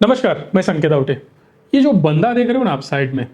नमस्कार, मैं संकेत आवटे। ये जो बंदा देख रहे हो ना आप साइड में,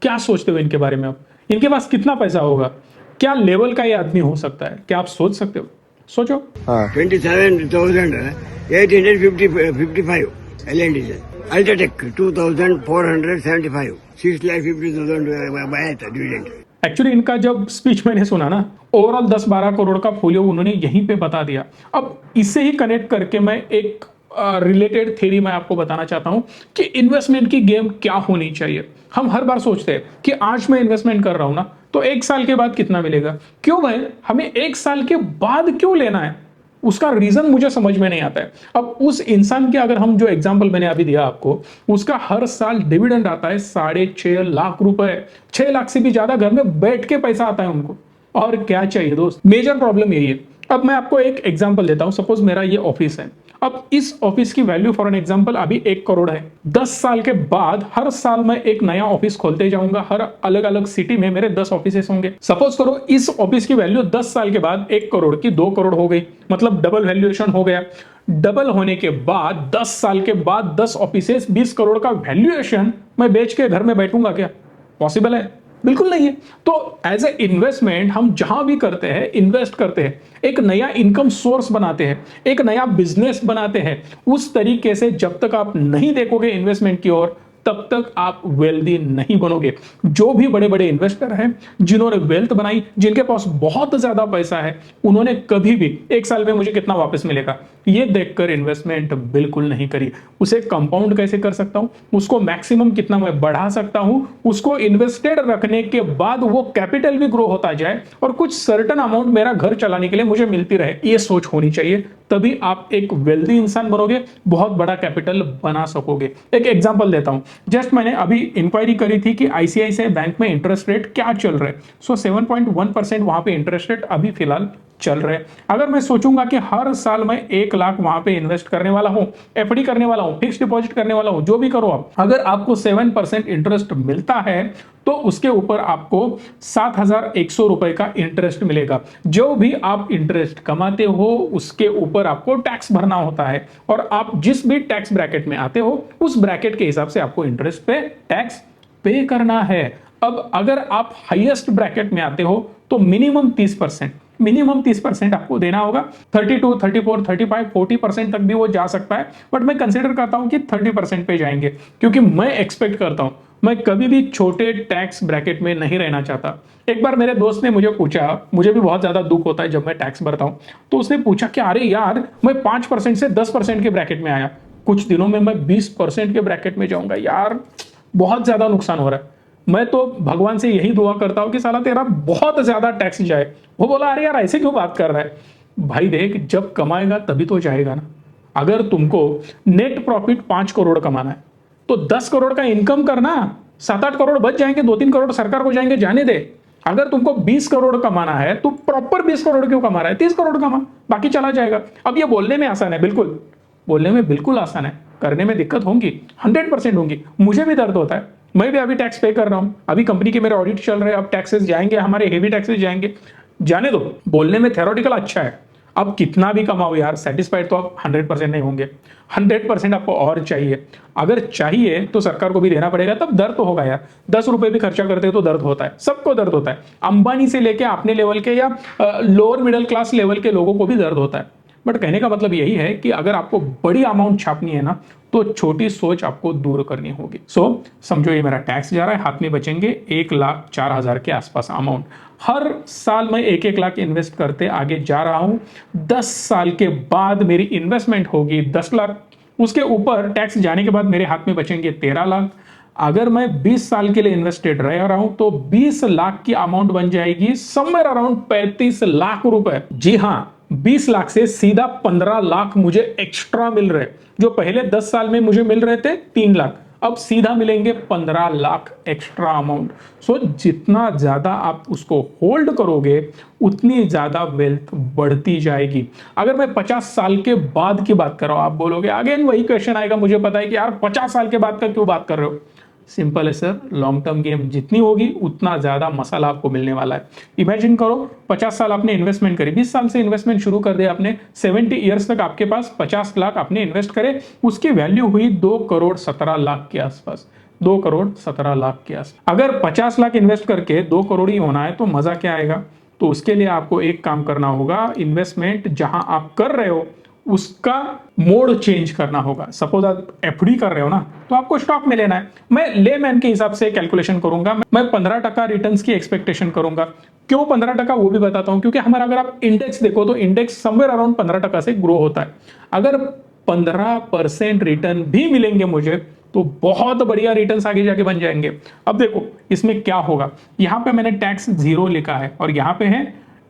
क्या सोचते हो इनके बारे में आप? इनके पास कितना पैसा होगा? क्या लेवल का ये आदमी हो सकता है? क्या आप सोच सकते हो? सोचो। 27,855 LND Ultratech 2,475 6,50,000 आया था डिविडेंड। एक्चुअली इनका जब स्पीच मैंने सुना ना, ओवरऑल 10-12 करोड़ का फोलियो उन्होंने यहीं पे बता दिया। अब इससे ही कनेक्ट करके मैं एक रिलेटेड थ्योरी मैं आपको बताना चाहता हूं कि इन्वेस्टमेंट की गेम क्या होनी चाहिए। हम हर बार सोचते हैं कि आज मैं इन्वेस्टमेंट कर रहा हूं ना, तो एक साल के बाद कितना मिलेगा। क्यों भाई, हमें एक साल के बाद क्यों लेना है? उसका रीजन मुझे समझ में नहीं आता है। अब उस इंसान के अगर हम जो एग्जांपल मैंने अभी दिया आपको, उसका हर साल डिविडेंड आता है 6.5 लाख रुपए। 6 लाख से भी ज्यादा घर में बैठ के पैसा आता है उनको। और क्या चाहिए दोस्त, मेजर प्रॉब्लम यही है। अब मैं आपको एक एग्जांपल देता हूं। सपोज मेरा ये ऑफिस है। अब इस ऑफिस की वैल्यू फॉर एन एग्जांपल अभी 1 करोड़ है। 10 साल के बाद हर साल मैं एक नया ऑफिस खोलते जाऊंगा। हर अलग अलग सिटी में मेरे 10 ऑफिस होंगे। सपोज करो इस ऑफिस की वैल्यू 10 साल के बाद 1 करोड़ की 2 करोड़ हो गई, मतलब डबल वैल्यूएशन हो गया। डबल होने के बाद 10 साल के बाद 10 ऑफिसेस 20 करोड़ का वैल्यूएशन मैं बेच के घर में बैठूंगा क्या? पॉसिबल है? बिल्कुल नहीं है। तो एज ए इन्वेस्टमेंट हम जहां भी करते हैं, इन्वेस्ट करते हैं, एक नया इनकम सोर्स बनाते हैं, एक नया बिजनेस बनाते हैं। उस तरीके से जब तक आप नहीं देखोगे इन्वेस्टमेंट की ओर, तब तक आप वेल्दी नहीं बनोगे। जो भी बड़े बड़े इन्वेस्टर हैं, जिन्होंने वेल्थ बनाई, जिनके पास बहुत ज्यादा पैसा है, उन्होंने कभी भी एक साल में मुझे कितना वापस मिलेगा ये देखकर इन्वेस्टमेंट बिल्कुल नहीं करी। उसे कंपाउंड कैसे कर सकता हूं, उसको मैक्सिमम कितना मैं बढ़ा सकता हूं, उसको इन्वेस्टेड रखने के बाद वो कैपिटल भी ग्रो होता जाए और कुछ सर्टन अमाउंट मेरा घर चलाने के लिए मुझे मिलती रहे, ये सोच होनी चाहिए। तभी आप एक वेल्दी इंसान बनोगे, बहुत बड़ा कैपिटल बना सकोगे। एक एग्जांपल देता हूं। जस्ट मैंने अभी इंक्वायरी करी थी कि आईसीआईसीआई बैंक में इंटरेस्ट रेट क्या चल रहा है। 7.1% वहां पे इंटरेस्ट रेट अभी फिलहाल चल रहे हैं। अगर मैं सोचूंगा कि हर साल मैं 1 लाख वहां पे इन्वेस्ट करने वाला हूं, एफडी करने वाला हूं, फिक्स डिपॉजिट करने वाला हूं, जो भी करो आप, अगर आपको 7% इंटरेस्ट मिलता है तो उसके ऊपर आपको 7,100 रुपए का इंटरेस्ट मिलेगा। जो भी आप इंटरेस्ट कमाते हो उसके ऊपर आपको टैक्स भरना होता है, और आप जिस भी टैक्स ब्रैकेट में आते हो उस ब्रैकेट के हिसाब से आपको इंटरेस्ट पे टैक्स पे करना है। अब अगर आप हाईएस्ट ब्रैकेट में आते हो तो मिनिमम 30% आपको देना होगा। 32, 34, 35, 40% तक भी वो जा सकता है, बट मैं कंसिडर करता हूं कि 30% पे जाएंगे, क्योंकि मैं एक्सपेक्ट करता हूं, मैं कभी भी छोटे टैक्स ब्रैकेट में नहीं रहना चाहता। एक बार मेरे दोस्त ने मुझे पूछा, मुझे भी बहुत ज्यादा दुख होता है जब मैं टैक्स भरता हूं, तो उसने पूछा कि अरे यार, मैं 5% से 10% के ब्रैकेट में आया, कुछ दिनों में मैं 20% के ब्रैकेट में जाऊंगा, यार बहुत ज्यादा नुकसान हो रहा है। मैं तो भगवान से यही दुआ करता हूं कि साला तेरा बहुत ज्यादा टैक्स जाए। वो बोला अरे यार ऐसे क्यों बात कर रहा है? भाई देख, जब कमाएगा तभी तो जाएगा ना। अगर तुमको नेट प्रॉफिट 5 करोड़ कमाना है तो 10 करोड़ का इनकम करना, 7-8 करोड़ बच जाएंगे, 2-3 करोड़ सरकार को जाएंगे, जाने दे। अगर तुमको 20 करोड़ कमाना है तो प्रॉपर 20 करोड़ क्यों कमा रहा है? 30 करोड़ कमा, बाकी चला जाएगा। अब ये बोलने में आसान है, बिल्कुल बोलने में बिल्कुल आसान है, करने में दिक्कत होंगी, 100% होंगी। मुझे भी दर्द होता है, मैं भी अभी टैक्स पे कर रहा हूं, अभी कंपनी के मेरे ऑडिट चल रहे हैं, अब टैक्सेस जाएंगे, हमारे हेवी टैक्सेस जाएंगे। जाने दो, बोलने में थ्योरेटिकल अच्छा है। अब कितना भी कमाओ यार, सेटिस्फाइड तो आप 100% नहीं होंगे। 100% आपको और चाहिए। अगर चाहिए तो सरकार को भी देना पड़ेगा, तब दर्द तो होगा यार। 10 रुपए भी खर्चा करते हैं तो दर्द होता है, सबको दर्द होता है। अंबानी से लेके अपने लेवल के या लोअर मिडिल क्लास लेवल के लोगों को भी दर्द होता है। बट कहने का मतलब यही है कि अगर आपको बड़ी अमाउंट छापनी है ना, तो छोटी सोच आपको दूर करनी होगी। समझो ये मेरा टैक्स जा रहा है, हाथ में बचेंगे 1,04,000 के आसपास अमाउंट। हर साल मैं 1-1 लाख इन्वेस्ट करते आगे जा रहा हूं। 10 साल के बाद मेरी इन्वेस्टमेंट होगी 10 लाख, उसके ऊपर टैक्स जाने के बाद मेरे हाथ में बचेंगे 13 लाख। अगर मैं 20 साल के लिए इन्वेस्टेड रह रहा हूं तो 20 लाख की अमाउंट बन जाएगी समवेयर अराउंड 35 लाख रुपए। जी हां, 20 लाख से सीधा 15 लाख मुझे एक्स्ट्रा मिल रहे, जो पहले 10 साल में मुझे मिल रहे थे 3 लाख, अब सीधा मिलेंगे 15 लाख एक्स्ट्रा अमाउंट। जितना ज्यादा आप उसको होल्ड करोगे उतनी ज्यादा वेल्थ बढ़ती जाएगी। अगर मैं 50 साल के बाद की बात कर रहा हूं, आप बोलोगे अगेन वही क्वेश्चन आएगा, मुझे पता है कि यार 50 साल के बाद का क्यों बात कर रहे हो। सिंपल है सर, लॉन्ग टर्म गेम जितनी होगी उतना ज्यादा मसाला आपको मिलने वाला है। इमेजिन करो 50 साल आपने इन्वेस्टमेंट करी, 20 साल से इन्वेस्टमेंट शुरू कर दिया आपने, 70 ईयर्स तक आपके पास 50 लाख आपने इन्वेस्ट करे, उसकी वैल्यू हुई 2 करोड़ 17 लाख के आसपास, 2 करोड़ 17 लाख के आसपास। अगर 50 लाख इन्वेस्ट करके 2 करोड़ ही होना है तो मजा क्या आएगा? तो उसके लिए आपको एक काम करना होगा, इन्वेस्टमेंट जहां आप कर रहे हो उसका मोड चेंज करना होगा। सपोज आप एफडी कर रहे हो ना, तो आपको स्टॉक में लेना है। मैं लेमैन के हिसाब से कैलकुलेशन करूंगा, मैं 15% रिटर्न्स की एक्सपेक्टेशन करूंगा। क्यों 15% वो भी बताता हूं, क्योंकि हमारा अगर आप इंडेक्स देखो तो इंडेक्स समवेयर अराउंड 15% से ग्रो होता है। अगर 15% रिटर्न भी मिलेंगे मुझे तो बहुत बढ़िया रिटर्न्स आगे जाके बन जाएंगे। अब देखो इसमें क्या होगा, यहां पे मैंने टैक्स 0 लिखा है और यहां पे है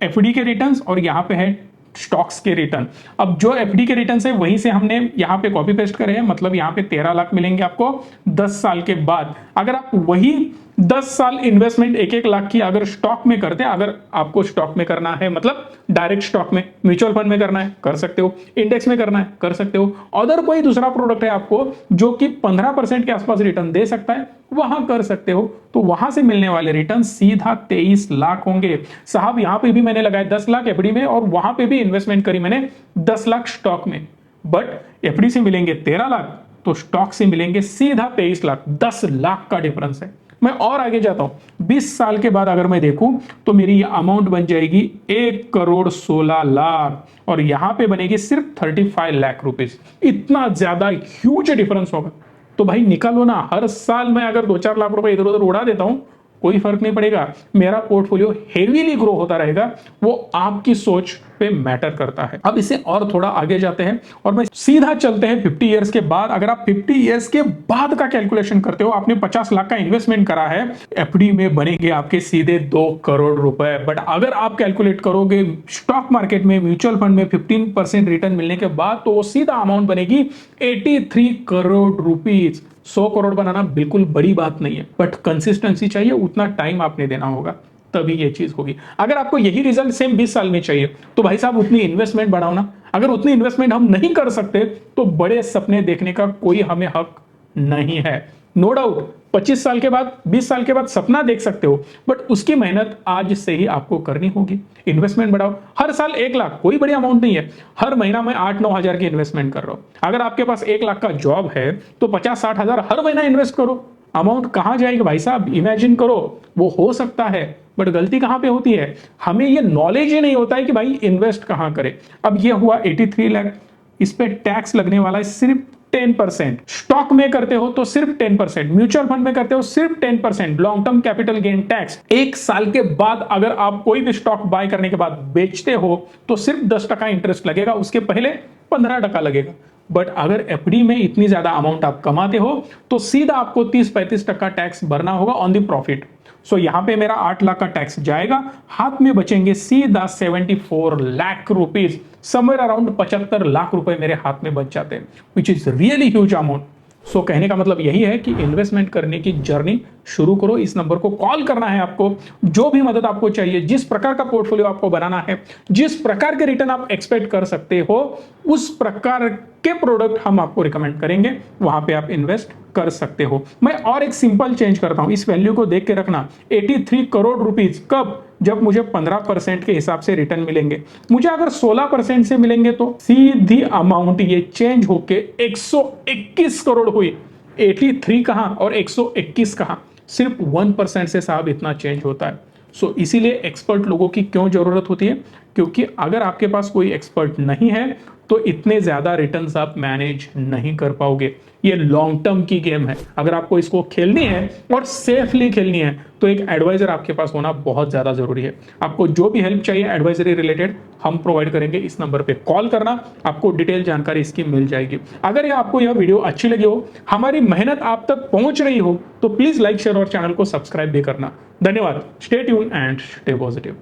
एफडी के रिटर्न्स और यहां पे है स्टॉक्स के रिटर्न। अब जो एफडी के रिटर्न है वहीं से हमने यहां पे कॉपी पेस्ट करे हैं, मतलब यहां पे 13 लाख मिलेंगे आपको 10 साल के बाद। अगर आप वही 10 साल इन्वेस्टमेंट 1-1 लाख की अगर स्टॉक में करते हैं, अगर आपको स्टॉक में करना है मतलब डायरेक्ट स्टॉक में, म्यूचुअल फंड में करना है कर सकते हो, इंडेक्स में करना है कर सकते हो, अदर कोई दूसरा प्रोडक्ट है आपको जो कि 15% के आसपास रिटर्न दे सकता है, वहां कर सकते हो। तो वहां से मिलने वाले रिटर्न सीधा 23 लाख होंगे। साहब यहां पे भी मैंने लगाया 10 लाख एफडी में और वहां पे भी इन्वेस्टमेंट करी मैंने 10 लाख स्टॉक में, बट एफडी से मिलेंगे 13 लाख तो स्टॉक से मिलेंगे सीधा 23 लाख, 10 लाख का डिफरेंस है। मैं और आगे जाता हूं, 20 साल के बाद अगर मैं देखूं तो मेरी ये अमाउंट बन जाएगी 1 करोड़ 16 लाख और यहां पे बनेगी सिर्फ 35 लाख रुपीस। इतना ज्यादा ह्यूज डिफरेंस होगा। तो भाई निकालो ना, हर साल मैं अगर 2-4 लाख रुपए इधर उधर उड़ा देता हूं कोई फर्क नहीं पड़ेगा, मेरा पोर्टफोलियो हेवीली ग्रो होता रहेगा। वो आपकी सोच पे मैटर करता है। अब इसे और थोड़ा आगे जाते हैं और मैं सीधा चलते हैं 50 इयर्स के बाद। अगर आप 50 इयर्स के बाद का कैलकुलेशन करते हो, आपने 50 लाख का इन्वेस्टमेंट करा है, एफडी में बनेंगे आपके सीधे 2 करोड़ रुपए। बट अगर आप कैलकुलेट करोगे स्टॉक मार्केट में, म्यूचुअल फंड में 15% रिटर्न मिलने के बाद, तो वो सीधा अमाउंट बनेगी 83 करोड़ रुपीज। 100 करोड़ बनाना बिल्कुल बड़ी बात नहीं है, बट कंसिस्टेंसी चाहिए, उतना टाइम आपने देना होगा, तभी ये चीज होगी। अगर आपको यही रिजल्ट सेम 20 साल में चाहिए तो भाई साहब उतनी इन्वेस्टमेंट बढ़ाओ ना। अगर उतनी इन्वेस्टमेंट हम नहीं कर सकते तो बड़े सपने देखने का कोई हमें हक नहीं है। नो डाउट 25 साल के बाद, 20 साल के बाद सपना देख सकते हो, बट उसकी मेहनत आज से ही आपको करनी होगी। इन्वेस्टमेंट बढ़ाओ, हर साल 1 लाख कोई बड़ी अमाउंट नहीं है, हर महीना मैं 8-9 हजार की इन्वेस्टमेंट कर रहा हूं। अगर आपके पास 1 लाख का जॉब है तो 50-60 हजार हर महीना इन्वेस्ट करो। अमाउंट कहां जाएगी भाई साहब, इमेजिन करो। वो हो सकता है, बट गलती कहां पे होती है, हमें ये नॉलेज ही नहीं होता है कि भाई इन्वेस्ट कहां करें। अब ये हुआ 83 लाख, इस पे टैक्स लगने वाला है सिर्फ 10%। स्टॉक में करते हो तो सिर्फ 10%, म्यूचुअल फंड में करते हो सिर्फ 10%। Long term capital gain tax 1 साल के बाद अगर आप कोई भी स्टॉक बाय करने के बाद बेचते हो तो सिर्फ 10% इंटरेस्ट लगेगा, उसके पहले 15% लगेगा। बट अगर एफडी में इतनी ज्यादा अमाउंट आप कमाते हो तो सीधा आपको 30-35% टैक्स भरना होगा ऑन द प्रॉफिट। सो यहां पे मेरा 8 लाख का टैक्स जाएगा, हाथ में बचेंगे सीधा 74 lakh rupees, somewhere around 75 lakh रुपए मेरे हाथ में बच जाते हैं, which is really huge amount. So कहने का मतलब यही है कि इन्वेस्टमेंट करने की जर्नी शुरू करो। इस नंबर को कॉल करना है आपको, जो भी मदद आपको चाहिए, जिस प्रकार का पोर्टफोलियो आपको बनाना है, जिस प्रकार के रिटर्न आप एक्सपेक्ट कर सकते हो, उस प्रकार के प्रोडक्ट हम आपको रिकमेंड करेंगे, वहां पे आप इन्वेस्ट कर सकते हो। मैं और एक सिंपल चेंज करता हूं, इस वैल्यू को देख के रखना, 83 करोड़ रुपीज कब, जब मुझे 15% के हिसाब से रिटर्न मिलेंगे। मुझे अगर 16% से मिलेंगे तो सीधी अमाउंट ये चेंज होके 121 करोड़ हुई। 83 कहां और 121 कहां, सिर्फ 1% से साहब इतना चेंज होता है। सो इसीलिए एक्सपर्ट लोगों की क्यों जरूरत होती है, क्योंकि अगर आपके पास कोई एक्सपर्ट नहीं है तो इतने ज्यादा रिटर्न्स आप मैनेज नहीं कर पाओगे। ये लॉन्ग टर्म की गेम है, अगर आपको इसको खेलनी है और सेफली खेलनी है तो एक एडवाइजर आपके पास होना बहुत ज्यादा जरूरी है। आपको जो भी हेल्प चाहिए एडवाइजरी रिलेटेड हम प्रोवाइड करेंगे, इस नंबर पे कॉल करना, आपको डिटेल जानकारी इसकी मिल जाएगी। अगर आपको यह वीडियो अच्छी लगी हो, हमारी मेहनत आप तक पहुंच रही हो, तो प्लीज लाइक, शेयर और चैनल को सब्सक्राइब भी करना। धन्यवाद। Stay tune and stay positive.